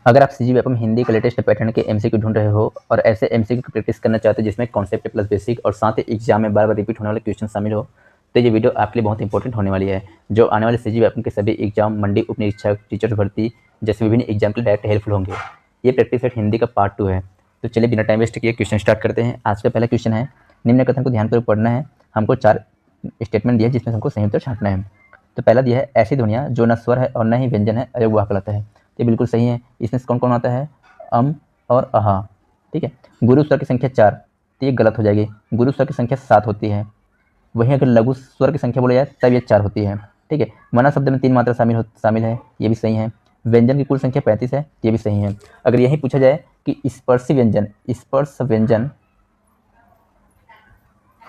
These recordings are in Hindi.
अगर आप CGWAPM हिंदी के लेटेस्ट पैटर्न के MCQ ढूंढ रहे हो और ऐसे MCQ की प्रैक्टिस करना चाहते हो जिसमें कॉन्सेप्ट प्लस बेसिक और साथ ही एग्जाम में बार बार रिपीट होने वाले क्वेश्चन शामिल हो, तो ये वीडियो आपके लिए बहुत इंपॉर्टेंट होने वाली है, जो आने वाले CGWAPM के सभी एग्जाम, मंडी उप निरीक्षक, टीचर भर्ती जैसे विभिन्न एग्जाम के लिए डायरेक्ट हेल्पफुल होंगे। ये प्रैक्टिस सेट हिंदी का पार्ट 2 है। तो चलिए बिना टाइम वेस्ट किए क्वेश्चन स्टार्ट करते हैं। आज का पहला क्वेश्चन है, निम्न कथन को ध्यानपूर्वक पढ़ना है। हमको 4 स्टेटमेंट दिया है जिसमें हमको सही उत्तर छांटना है। तो पहला दिया है, ऐसी ध्वनियाँ जो न स्वर है और न ही व्यंजन है, अयोग वह कहलाता है। तो बिल्कुल सही है। इसमें कौन कौन आता है? अम और अहा। ठीक है। गुरु स्वर की संख्या 4, तो ये गलत हो जाएगी। गुरु स्वर की संख्या 7 होती है। वहीं अगर लघु स्वर की संख्या बोला जाए तब ये 4 होती है। ठीक है। मना शब्द में 3 मात्रा शामिल है, ये भी सही है। व्यंजन की कुल संख्या 35 है, ये भी सही है। अगर यही पूछा जाए कि स्पर्शी व्यंजन,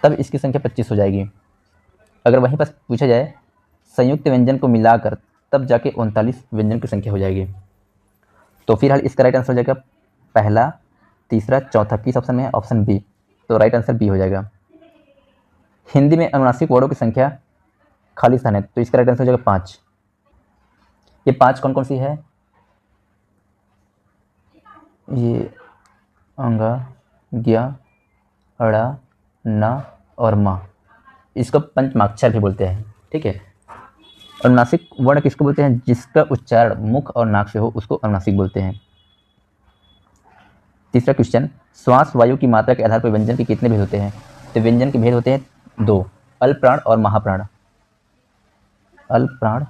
तब इसकी संख्या 25 हो जाएगी। अगर वहीं पर पूछा जाए संयुक्त व्यंजन को मिलाकर, तब जाके 39 व्यंजन की संख्या हो जाएगी। तो फिलहाल इसका राइट आंसर हो जाएगा पहला, तीसरा, चौथा। किस ऑप्शन में है? Option B. तो राइट आंसर बी हो जाएगा। हिंदी में अनुनासिक वर्डों की संख्या खाली स्थान है, तो इसका राइट आंसर हो जाएगा 5। ये 5 कौन कौन सी है? ये अंगा, ज्ञा, अड़ा, ना और मा। इसको पंचमाक्षर भी बोलते हैं। ठीक है। अनुनासिक वर्ण किसको बोलते हैं? जिसका उच्चारण मुख और नाक से हो उसको अनुनासिक बोलते हैं। तीसरा क्वेश्चन, श्वास वायु की मात्रा के आधार पर व्यंजन के कितने भेद होते हैं? तो व्यंजन के भेद होते हैं 2, अल्प प्राण और महाप्राण। अल्प प्राण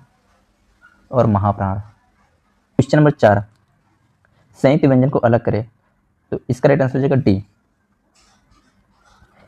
और महाप्राण। क्वेश्चन नंबर 4, संयुक्त व्यंजन को अलग करें, तो इसका राइट आंसर हो जाएगा डी।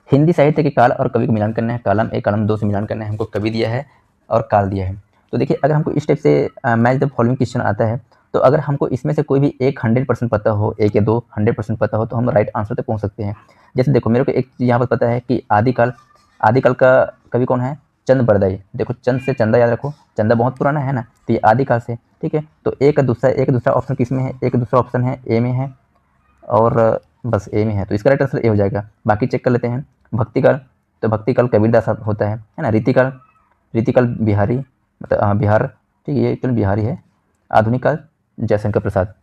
हिंदी साहित्य के काल और कवि को मिलान करना है। कॉलम 1 कॉलम 2 से मिलान करना है। हमको कवि दिया है और काल दिया है। तो देखिए, अगर हमको इस टाइप से मैच द फॉलोइंग क्वेश्चन आता है, तो अगर हमको इसमें से कोई भी एक 100% पता हो, एक या दो 100% पता हो, तो हम राइट आंसर तक पहुंच सकते हैं। जैसे देखो, मेरे को एक यहाँ पर पता है कि आदिकाल का कवि कौन है? चंद बरदाई। देखो, चंद से चंदा याद रखो, चंदा बहुत पुराना है ना, तो ये आदिकाल से। ठीक है। तो एक दूसरा ऑप्शन किस में है? एक दूसरा ऑप्शन है ए में है, और बस ए में है, तो इसका राइट आंसर ए हो जाएगा। बाकी चेक कर लेते हैं। भक्तिकाल, तो भक्तिकाल कबीरदास होता है ना। रीतिकाल बिहारी, मतलब बिहार, ठीक है, ये चलो बिहारी है। आधुनिक काल जयशंकर प्रसाद।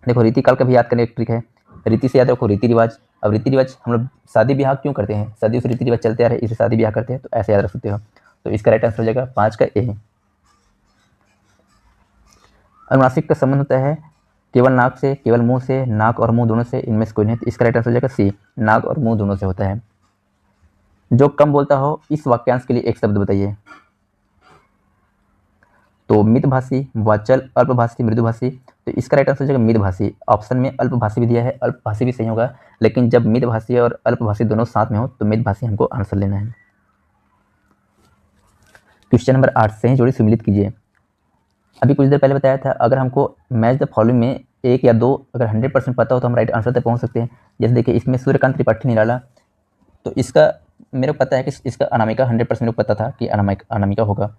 देखो, रीतिकाल का भी याद करने एक ट्रिक है। रीति से याद रखो रीति रिवाज। अब रीति रिवाज हम लोग शादी ब्याह क्यों करते हैं? सदियों से रीति रिवाज चलते आ रहे हैं, इसे शादी ब्याह करते हैं, तो ऐसे याद रख सकते हो। तो इसका राइट आंसर हो जाएगा 5 का ए। अनुनासिक का संबंध होता है केवल नाक से, केवल मुंह से, नाक और मुंह दोनों से, इनमें से कोई नहीं। तो इसका राइट आंसर हो जाएगा सी, नाक और मुंह दोनों से होता है। जो कम बोलता हो, इस वाक्यांश के लिए एक शब्द बताइए। तो मितभाषी, वाचल, अल्पभाषी, मृदुभाषी। तो इसका राइट आंसर हो जाएगा मितभाषी। ऑप्शन में अल्पभाषी भी दिया है, अल्पभाषी भी सही होगा, लेकिन जब मितभाषी और अल्पभाषी दोनों साथ में हो तो मितभाषी हमको आंसर लेना है। क्वेश्चन नंबर 8, सही जोड़ी सम्मिलित कीजिए। अभी कुछ देर पहले बताया था, अगर हमको मैच द फॉलोइंग में एक या दो अगर 100% पता हो तो हम राइट आंसर तक पहुंच सकते हैं। जैसे देखिए, इसमें सूर्यकांत त्रिपाठी निराला, तो इसका मेरे को पता है कि इसका अनामिका 100% मेरे को पता था कि अनामिका होगा,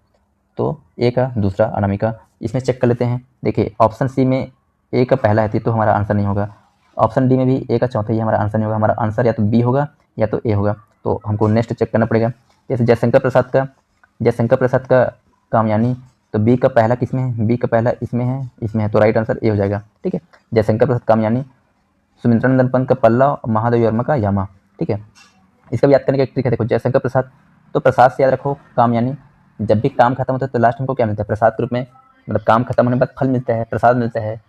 तो ए का दूसरा अनामिका। इसमें चेक कर लेते हैं। देखिए, ऑप्शन सी में ए का पहला है तो हमारा आंसर नहीं होगा। ऑप्शन डी में भी ए का चौथा, ये हमारा आंसर नहीं होगा। हमारा आंसर या तो बी होगा या तो ए होगा। तो हमको नेक्स्ट चेक करना पड़ेगा। जैसे जयशंकर प्रसाद का कामयानी, तो बी का पहला किस में है? बी का पहला इसमें है, तो राइट आंसर ए हो जाएगा। ठीक है। जयशंकर प्रसाद कामयानी। सुमित्रानंदन पंत का पल्लव, महादेव वर्मा का यामा। ठीक है। इसका भी याद करने का एक ट्रिक है। देखो, जयशंकर प्रसाद, तो प्रसाद से याद रखो कामयानी। जब भी काम खत्म होता है तो लास्ट हमको क्या मिलता है? प्रसाद के रूप में, मतलब काम खत्म होने के बाद फल मिलता है, प्रसाद मिलता है।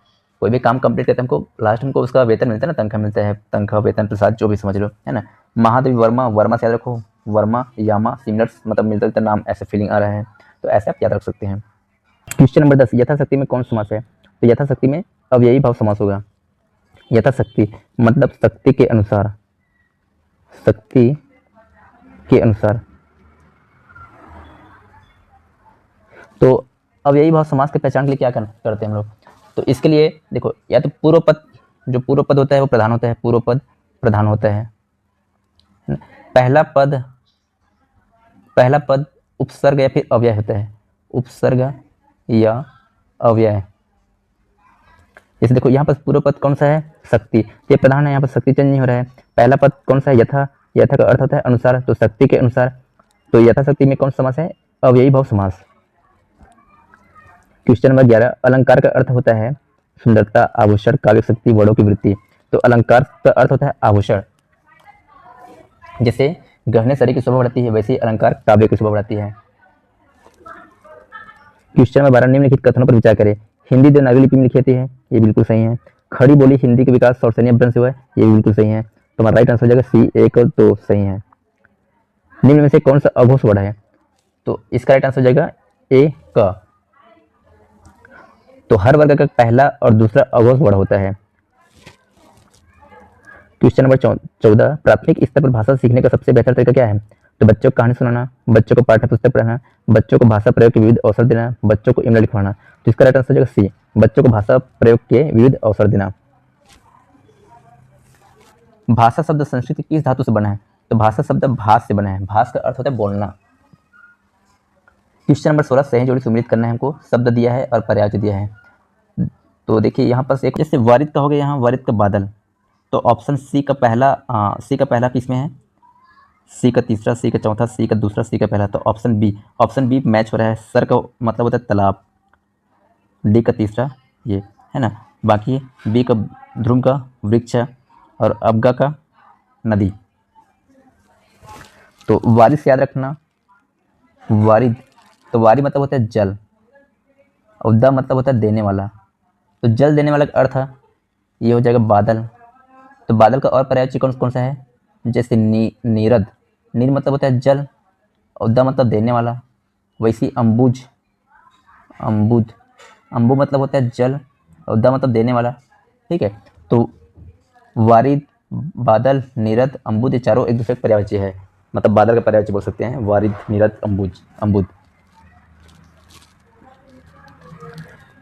कोई भी काम कंप्लीट करते हैं हमको लास्ट हमको उसका वेतन मिलता है ना, तनख्वाह मिलता है, तनख्वाह, वेतन, प्रसाद, जो भी समझ लो, है ना। महादेव वर्मा से याद रखो, वर्मा, यामा, सिमिलर, मतलब मिलता जुलता नाम, ऐसे फीलिंग आ रहा है, तो ऐसे आप याद रख सकते हैं। क्वेश्चन नंबर 10, यथाशक्ति में कौन समास है? तो यथाशक्ति में अव्ययी भाव समास होगा। यथाशक्ति मतलब शक्ति के अनुसार, शक्ति के अनुसार। तो अव्ययी भाव समास के पहचान के लिए क्या करते हैं हम लोग? तो इसके लिए देखो, या तो पूर्व पद, जो पूर्व पद होता है वो प्रधान होता है, पूर्व पद प्रधान होता है। पहला पद उपसर्ग या फिर अव्यय होता है, उपसर्ग या अव्यय। जैसे देखो, यहाँ पर पूर्व पद कौन सा है? शक्ति, ये प्रधान है, यहाँ पर शक्ति चेंज नहीं हो रहा है। पहला पद कौन सा है? यथा का अर्थ होता है अनुसार, तो शक्ति के अनुसार। तो यथाशक्ति में कौन सा समास है? अव्ययी भाव समास। क्वेश्चन नंबर 11, अलंकार का अर्थ होता है सुंदरता, आभूषण, काव्य शक्ति, वर्णों की वृत्ति। तो अलंकार का अर्थ होता है आभूषण। जैसे गहने शरीर की शोभा बढ़ाती है, वैसे ही अलंकार काव्य की शोभा बढ़ाती है। क्वेश्चन नंबर 12, निम्नलिखित कथनों पर विचार करें। हिंदी देवनागरी लिपि में लिखी जाती है, ये बिल्कुल सही है। खड़ी बोली हिंदी के विकास सौर्सनीय अपभ्रंश से हुआ है, ये भी बिल्कुल सही है। तो हमारा राइट आंसर हो जाएगा सी, 1 और 2 सही है। निम्न में से कौन सा अघोष वर्ड है? तो इसका राइट आंसर हो जाएगा ए, क। तो हर वर्ग का पहला और दूसरा अघोष वर्ड होता है। क्वेश्चन नंबर 14, प्राथमिक स्तर पर भाषा सीखने का सबसे बेहतर तरीका क्या है? तो बच्चों को कहानी सुनाना, बच्चों को पाठ्य पुस्तक पढ़ाना, बच्चों को भाषा प्रयोग के विविध अवसर देना, बच्चों को ईमेल लिखवाना। तो इसका राइट आंसर हो जाएगा सी, बच्चों को भाषा प्रयोग के विविध अवसर देना। भाषा शब्द संस्कृत की किस धातु से बना है? तो भाषा शब्द भास से बना है। भास का अर्थ होता है बोलना। क्वेश्चन नंबर 16, सही जोड़ी सम्मिलित करना है हमको। शब्द दिया है और पर्यायवाची दिया है। तो देखिए यहाँ पर एक जैसे वारिद का हो गया, यहाँ वारिद का बादल। तो ऑप्शन सी का पहला किस में है? सी का तीसरा, सी का चौथा, सी का दूसरा, सी का पहला। तो ऑप्शन बी मैच हो रहा है। सर का मतलब होता है तालाब, डी का तीसरा ये है ना, बाकी बी का ध्रुव का वृक्ष और अबगा का नदी। तो वारिद से याद रखना, वारिद, तो वारिद मतलब होता है जल, उद्दा मतलब होता है देने वाला। तो जल देने वाला का अर्थ ये हो जाएगा बादल। तो बादल का और पर्यायवाची कौन सा है? जैसे नीरद, नीर मतलब होता है जल, उद्दा मतलब देने वाला। वैसी अम्बुज, अम्बु मतलब होता है जल, उद्दा मतलब देने वाला। ठीक है, तो वारिद, बादल, नीरद, अम्बुद, ये चारों एक दूसरे के पर्यायवाची है। मतलब बादल का पर्यायवाची बोल सकते हैं, वारिद, नीरद, अम्बुद।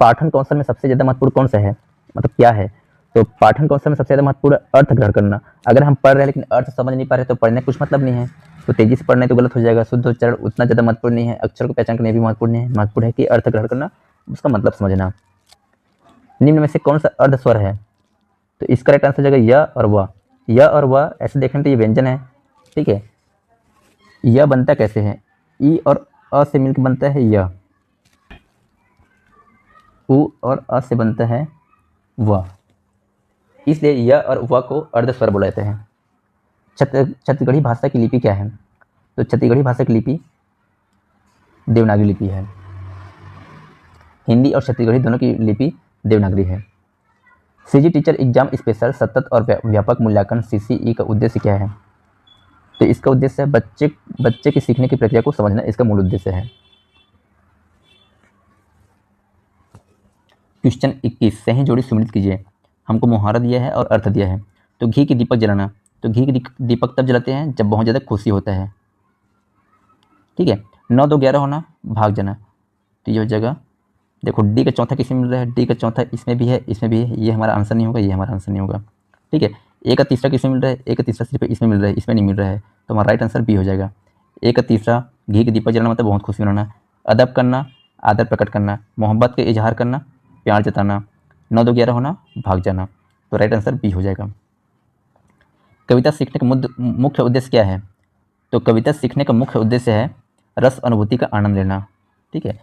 पाठन कौशल में सबसे ज़्यादा महत्वपूर्ण कौन सा है? मतलब क्या है? तो पाठन कौशल में सबसे ज़्यादा महत्वपूर्ण अर्थ ग्रहण करना। अगर हम पढ़ रहे हैं लेकिन अर्थ समझ नहीं पा रहे तो पढ़ने कुछ मतलब नहीं है। तो तेजी से पढ़ने तो गलत हो जाएगा। शुद्ध उच्चारण उतना ज़्यादा महत्वपूर्ण नहीं है। अक्षर को पहचान करना भी महत्वपूर्ण है। महत्वपूर्ण है कि अर्थ ग्रहण करना, उसका मतलब समझना। निम्न में से कौन सा अर्ध स्वर है? तो इसका राइट आंसर हो जाएगा य और व। य और व ऐसे देखने तो ये व्यंजन है। ठीक है, यह बनता कैसे है? ई और अ से मिलकर बनता है य, उ और अ से बनता है व, इसलिए य और व को अर्ध स्वर बोला जाता है। छत्तीसगढ़ी भाषा की लिपि क्या है? तो छत्तीसगढ़ी भाषा की लिपि देवनागरी लिपि है। हिंदी और छत्तीसगढ़ी दोनों की लिपि देवनागरी है। सीजी टीचर एग्जाम स्पेशल सतत और व्यापक मूल्यांकन सीसीई का उद्देश्य क्या है? तो इसका उद्देश्य है बच्चे की सीखने की प्रक्रिया को समझना, इसका मूल उद्देश्य है। क्वेश्चन 21, सही जोड़ी सम्मिलित कीजिए। हमको मुहावरा दिया है और अर्थ दिया है। तो घी की दीपक जलाना, तो घी की दीपक तब जलाते हैं जब बहुत ज़्यादा खुशी होता है। ठीक है, 9 2 11 होना, भाग जाना। तो ये हो जाएगा, देखो डी का चौथा किसमें मिल रहा है? डी का चौथा इसमें भी है, इसमें भी है। ये हमारा आंसर नहीं होगा, ये हमारा आंसर नहीं होगा। ठीक है, ए का तीसरा किसमें मिल रहा है? ए का तीसरा सिर्फ इसमें मिल रहा है, इसमें नहीं मिल रहा है। तो हमारा राइट आंसर बी हो जाएगा। ए का तीसरा, घी की दीपक जलाना मतलब बहुत खुशी मनाना, अदब करना, आदर प्रकट करना, मोहब्बत का इजहार करना, प्यार जताना, 9 2 11 होना, भाग जाना। तो राइट आंसर बी हो जाएगा। कविता सीखने का मुख्य उद्देश्य क्या है? तो कविता सीखने का मुख्य उद्देश्य है रस अनुभूति का आनंद लेना। ठीक है,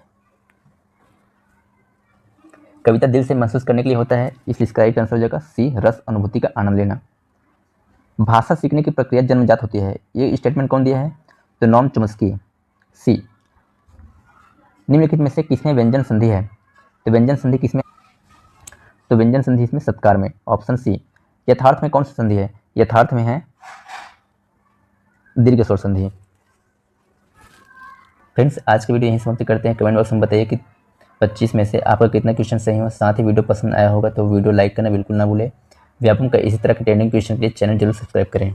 कविता दिल से महसूस करने के लिए होता है, इसलिए इसका राइट आंसर हो जाएगा सी, रस अनुभूति का आनंद लेना। भाषा सीखने की प्रक्रिया जन्मजात होती है, ये स्टेटमेंट कौन दिया है? तो नॉम चॉम्स्की, सी। निम्नलिखित में से किसमें व्यंजन संधि है? तो व्यंजन संधि किसमें? तो व्यंजन संधि इसमें सत्कार में, ऑप्शन सी। यथार्थ में कौन सी संधि है? यथार्थ में है दीर्घ स्वर संधि। फ्रेंड्स, आज की वीडियो यहीं समाप्त करते हैं। कमेंट बॉक्स में बताइए कि 25 में से आपका कितना क्वेश्चन सही हो। साथ ही वीडियो पसंद आया होगा तो वीडियो लाइक करना बिल्कुल ना भूलें। व्यापम का इसी तरह के ट्रेंडिंग क्वेश्चन के लिए चैनल जरूर सब्सक्राइब करें।